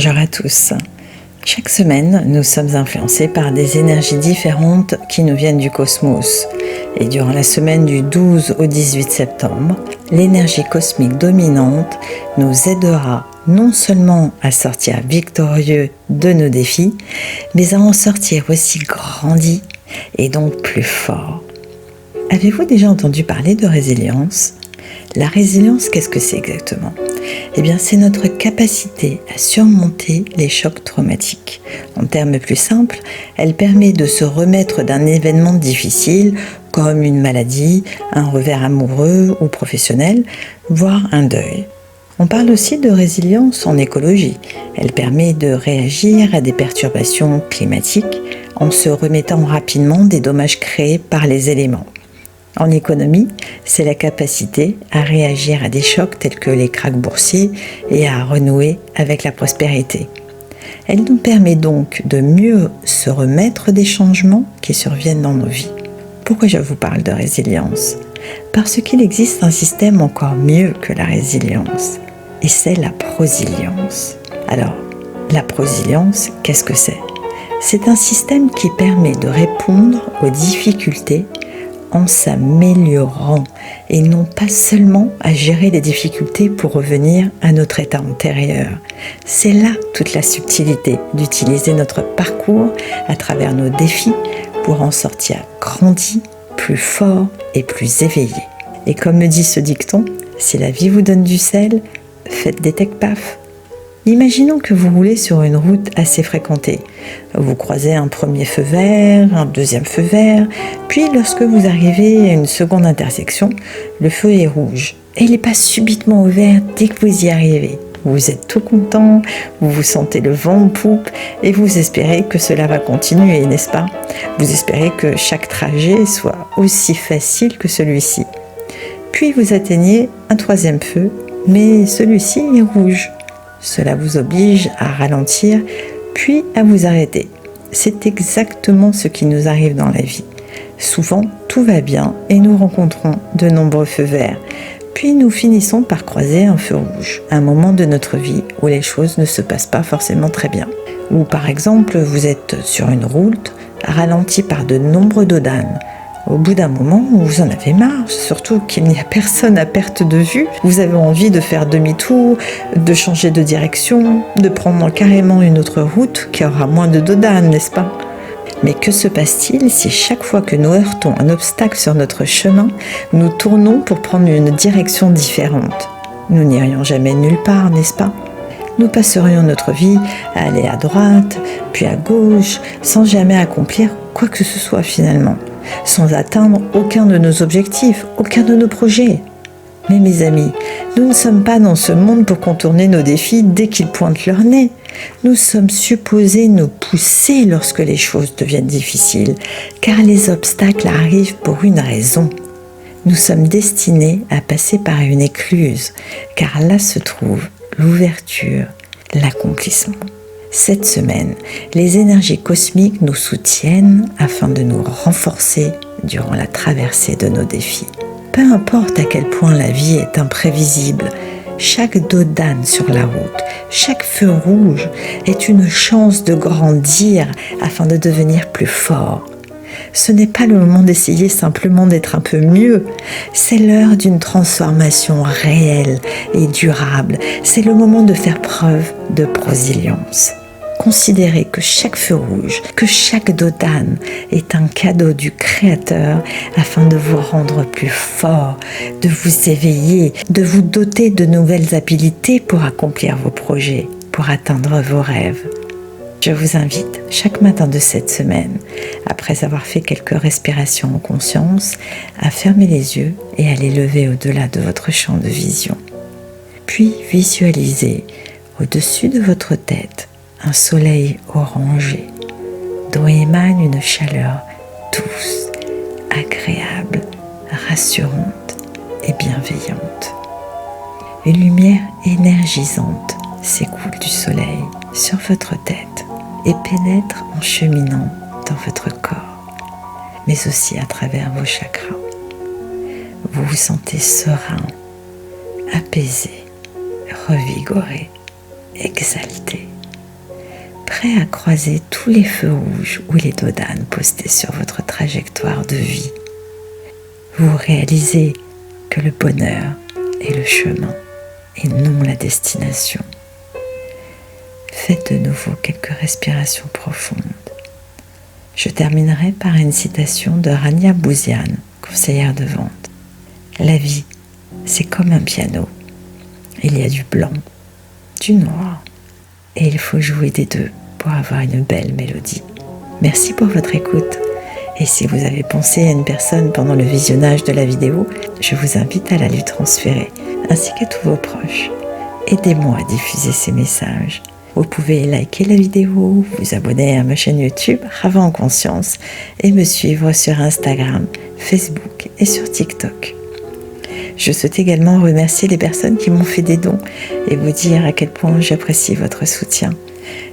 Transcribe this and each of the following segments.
Bonjour à tous. Chaque semaine, nous sommes influencés par des énergies différentes qui nous viennent du cosmos. Et durant la semaine du 12 au 18 septembre, l'énergie cosmique dominante nous aidera non seulement à sortir victorieux de nos défis, mais à en sortir aussi grandis et donc plus forts. Avez-vous déjà entendu parler de résilience ? La résilience, qu'est-ce que c'est exactement ? Eh bien, c'est notre capacité à surmonter les chocs traumatiques. En termes plus simples, elle permet de se remettre d'un événement difficile, comme une maladie, un revers amoureux ou professionnel, voire un deuil. On parle aussi de résilience en écologie. Elle permet de réagir à des perturbations climatiques en se remettant rapidement des dommages créés par les éléments. En économie, c'est la capacité à réagir à des chocs tels que les krachs boursiers et à renouer avec la prospérité. Elle nous permet donc de mieux se remettre des changements qui surviennent dans nos vies. Pourquoi je vous parle de résilience ? Parce qu'il existe un système encore mieux que la résilience, et c'est la prosilience. Alors, la prosilience, qu'est-ce que c'est ? C'est un système qui permet de répondre aux difficultés en s'améliorant et non pas seulement à gérer les difficultés pour revenir à notre état antérieur. C'est là toute la subtilité d'utiliser notre parcours à travers nos défis pour en sortir grandi, plus fort et plus éveillé. Et comme me dit ce dicton, si la vie vous donne du sel, faites des tech-paf. Imaginons que vous roulez sur une route assez fréquentée. Vous croisez un premier feu vert, un deuxième feu vert, puis lorsque vous arrivez à une seconde intersection, le feu est rouge. Et il passe subitement au vert dès que vous y arrivez. Vous êtes tout content, vous vous sentez le vent en poupe et vous espérez que cela va continuer, n'est-ce pas ? Vous espérez que chaque trajet soit aussi facile que celui-ci. Puis vous atteignez un troisième feu, mais celui-ci est rouge. Cela vous oblige à ralentir, puis à vous arrêter. C'est exactement ce qui nous arrive dans la vie. Souvent, tout va bien et nous rencontrons de nombreux feux verts. Puis nous finissons par croiser un feu rouge, un moment de notre vie où les choses ne se passent pas forcément très bien. Ou par exemple, vous êtes sur une route, ralenti par de nombreux dos d'âne. Au bout d'un moment, vous en avez marre, surtout qu'il n'y a personne à perte de vue. Vous avez envie de faire demi-tour, de changer de direction, de prendre carrément une autre route qui aura moins de dos d'âne, n'est-ce pas ? Mais que se passe-t-il si chaque fois que nous heurtons un obstacle sur notre chemin, nous tournons pour prendre une direction différente ? Nous n'irions jamais nulle part, n'est-ce pas ? Nous passerions notre vie à aller à droite, puis à gauche, sans jamais accomplir quoi que ce soit finalement, sans atteindre aucun de nos objectifs, aucun de nos projets. Mais mes amis, nous ne sommes pas dans ce monde pour contourner nos défis dès qu'ils pointent leur nez. Nous sommes supposés nous pousser lorsque les choses deviennent difficiles, car les obstacles arrivent pour une raison. Nous sommes destinés à passer par une écluse, car là se trouve l'ouverture, l'accomplissement. Cette semaine, les énergies cosmiques nous soutiennent afin de nous renforcer durant la traversée de nos défis. Peu importe à quel point la vie est imprévisible, chaque dos d'âne sur la route, chaque feu rouge est une chance de grandir afin de devenir plus fort. Ce n'est pas le moment d'essayer simplement d'être un peu mieux, c'est l'heure d'une transformation réelle et durable. C'est le moment de faire preuve de prosilience. Considérez que chaque feu rouge, que chaque dos d'âne est un cadeau du Créateur afin de vous rendre plus fort, de vous éveiller, de vous doter de nouvelles habiletés pour accomplir vos projets, pour atteindre vos rêves. Je vous invite chaque matin de cette semaine, après avoir fait quelques respirations en conscience, à fermer les yeux et à les lever au-delà de votre champ de vision. Puis visualisez au-dessus de votre tête un soleil orangé dont émane une chaleur douce, agréable, rassurante et bienveillante. Une lumière énergisante s'écoule du soleil sur votre tête et pénètre en cheminant dans votre corps, mais aussi à travers vos chakras. Vous vous sentez serein, apaisé, revigoré, exalté. prêt à croiser tous les feux rouges ou les dos d'âne postés sur votre trajectoire de vie. Vous réalisez que le bonheur est le chemin et non la destination. Faites de nouveau quelques respirations profondes. Je terminerai par une citation de Rania Bouzian, conseillère de vente. La vie, c'est comme un piano. Il y a du blanc, du noir, et il faut jouer des deux pour avoir une belle mélodie. Merci pour votre écoute. Et si vous avez pensé à une personne pendant le visionnage de la vidéo, je vous invite à la lui transférer, ainsi qu'à tous vos proches. Aidez-moi à diffuser ces messages. Vous pouvez liker la vidéo, vous abonner à ma chaîne YouTube Rava en Conscience et me suivre sur Instagram, Facebook et sur TikTok. Je souhaite également remercier les personnes qui m'ont fait des dons et vous dire à quel point j'apprécie votre soutien.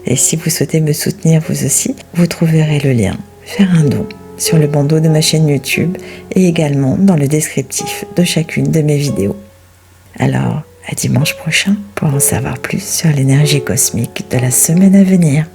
Et si vous souhaitez me soutenir vous aussi, vous trouverez le lien « Faire un don » sur le bandeau de ma chaîne YouTube et également dans le descriptif de chacune de mes vidéos. Alors, à dimanche prochain pour en savoir plus sur l'énergie cosmique de la semaine à venir.